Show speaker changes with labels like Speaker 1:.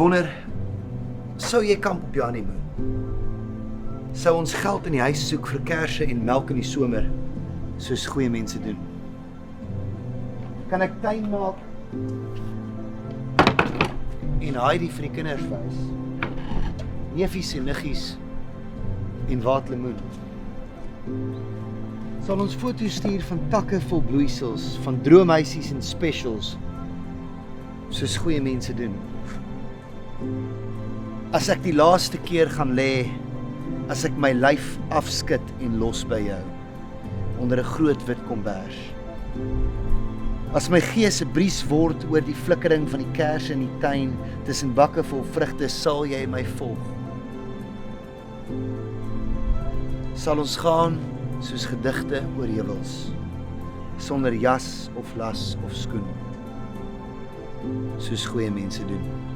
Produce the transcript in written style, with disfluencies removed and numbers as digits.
Speaker 1: wonder, sou jy kamp op jou honeymoon? Sou ons geld in die huis soek vir kersse en melk in die somer, soos goeie mense doen? Kan ek tuin maak en Heidi vir die kinders wys? Neefies en niggies en waterlemoen. Sal ons foto's stuur van takke vol bloeisels, van droomhuisies en specials, soos goeie mense doen? As ek die laaste keer gaan lê, as ek my lyf afskit en los by jou, onder 'n groot wit kombers. As my gees 'n bries word oor die flikkering van die kersse in die tuin, tussen bakke vol vrugte, sal jy my volg. Sal ons gaan soos gedigte oor heuwels, sonder jas of las of skoen, soos goeie mense doen.